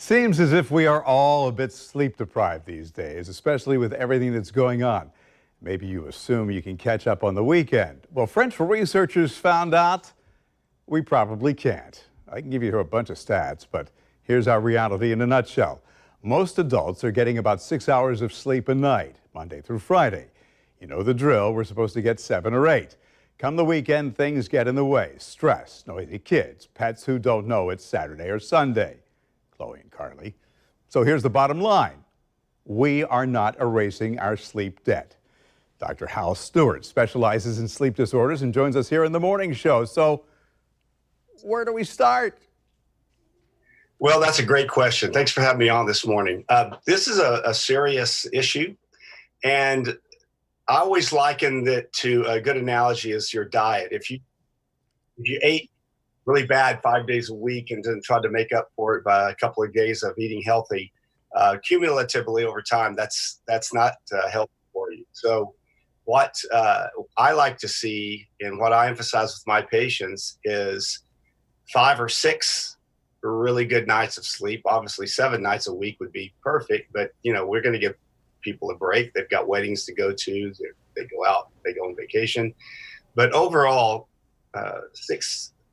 Seems as if we are all a bit sleep deprived these days, especially with everything that's going on. Maybe you assume you can catch up on the weekend. Well, French researchers found out we probably can't. I can give you a bunch of stats, but here's our reality in a nutshell. Most adults are getting about 6 hours of sleep a night, Monday through Friday. You know the drill, we're supposed to get 7 or 8. Come the weekend, things get in the way. Stress, noisy kids, pets who don't know it's Saturday or Sunday. Chloe and Carly. So here's the bottom line. We are not erasing our sleep debt. Dr. Hal Stewart specializes in sleep disorders and joins us here in the morning show. So where do we start? Well, that's a great question. Thanks for having me on this morning. This is a serious issue, and I always liken it to a good analogy is your diet. If you ate really bad 5 days a week and then tried to make up for it by a couple of days of eating healthy, cumulatively over time, that's not healthy for you. So what I like to see and what I emphasize with my patients is 5 or 6 really good nights of sleep. Obviously 7 nights a week would be perfect, but we're going to give people a break. They've got weddings to go to, they go out, they go on vacation. But overall,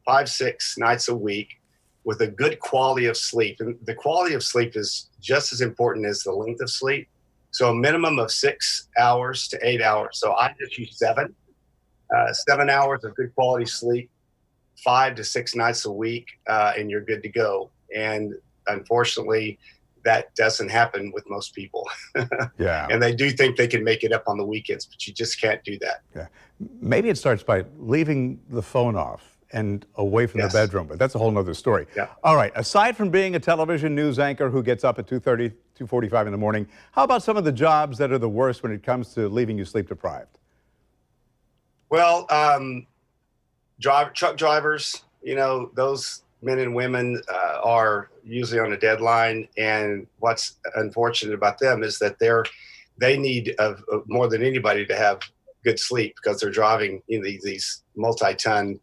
5, 6 nights a week with a good quality of sleep. And the quality of sleep is just as important as the length of sleep. So a minimum of 6 hours to 8 hours. So I just use 7 hours of good quality sleep, 5 to 6 nights a week, and you're good to go. And unfortunately, that doesn't happen with most people. Yeah. And they do think they can make it up on the weekends, but you just can't do that. Yeah. Maybe it starts by leaving the phone off and away from the bedroom, but that's a whole nother story. Yeah. All right, aside from being a television news anchor who gets up at 2:30, 2:45 in the morning, how about some of the jobs that are the worst when it comes to leaving you sleep deprived? Well, truck drivers, those men and women are usually on a deadline. And what's unfortunate about them is that they need more than anybody to have good sleep because they're driving these multi-ton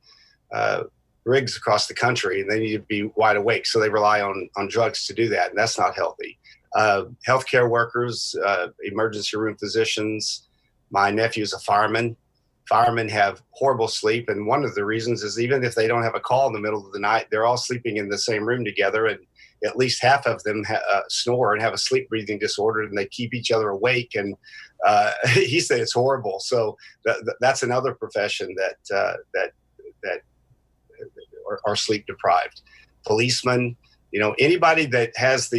rigs across the country, and they need to be wide awake. So they rely on drugs to do that, and that's not healthy. Healthcare workers, emergency room physicians. My nephew's a fireman. Firemen have horrible sleep, and one of the reasons is even if they don't have a call in the middle of the night, they're all sleeping in the same room together, and at least half of them snore and have a sleep breathing disorder, and they keep each other awake. And he said it's horrible. So that's another profession that are sleep deprived. Policemen, anybody that has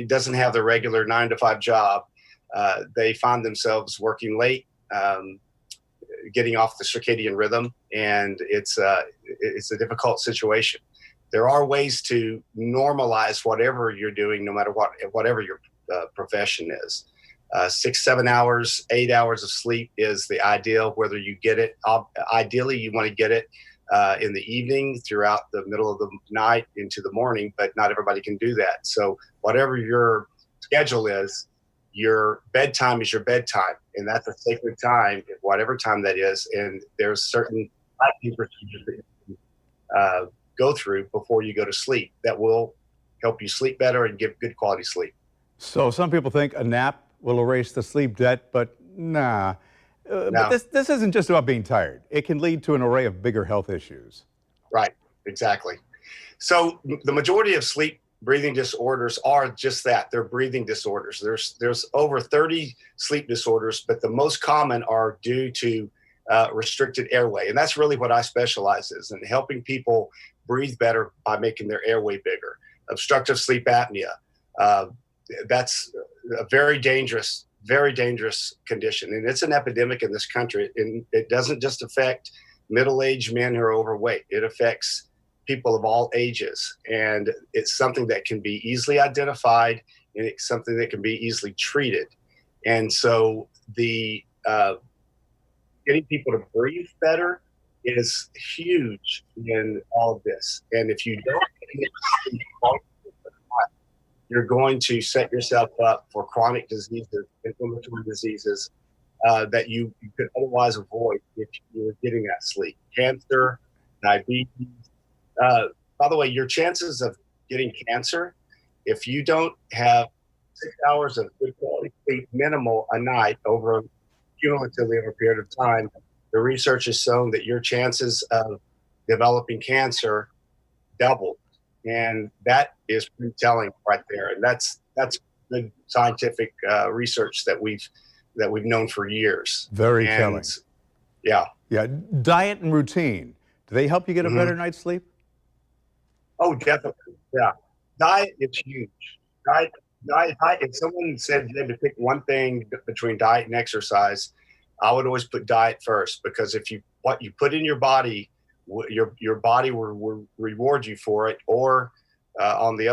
doesn't have the regular 9-to-5 job, they find themselves working late. Getting off the circadian rhythm, and it's a difficult situation. There are ways to normalize whatever you're doing, no matter whatever your profession is. 6, 7 hours, 8 hours of sleep is the ideal. Whether you get it, ideally you want to get it in the evening, throughout the middle of the night into the morning, but not everybody can do that. So whatever your schedule is, your bedtime is your bedtime, and that's a sacred time, whatever time that is. And there's certain procedures that you can go through before you go to sleep that will help you sleep better and give good quality sleep. So some people think a nap will erase the sleep debt, but nah. No. But this isn't just about being tired. It can lead to an array of bigger health issues. Right, exactly. So the majority of sleep breathing disorders are just that. They're breathing disorders. There's over 30 sleep disorders, but the most common are due to restricted airway. And that's really what I specialize in helping people breathe better by making their airway bigger. Obstructive sleep apnea. That's a very dangerous condition. And it's an epidemic in this country. And it doesn't just affect middle-aged men who are overweight. It affects people of all ages, and it's something that can be easily identified, and it's something that can be easily treated. And so the getting people to breathe better is huge in all of this. And if you don't get sleep, you're going to set yourself up for chronic diseases, inflammatory diseases that you could otherwise avoid if you were getting that sleep. Cancer, diabetes. By the way, your chances of getting cancer If you don't have 6 hours of good quality sleep, minimal a night over cumulatively over a period of time, the research has shown that your chances of developing cancer double, and that is pretty telling right there. And that's good scientific research that we've known for years. Very And telling. yeah. Yeah, diet and routine. Do they help you get a Mhm. better night's sleep? Oh, definitely. Yeah. Diet is huge. Diet, diet. If someone said they had to pick one thing between diet and exercise, I would always put diet first, because if you what you put in your body, your body will reward you for it, or on the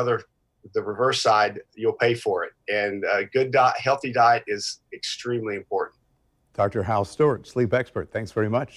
reverse side, you'll pay for it. And a good diet, healthy diet is extremely important. Dr. Hal Stewart, sleep expert. Thanks very much.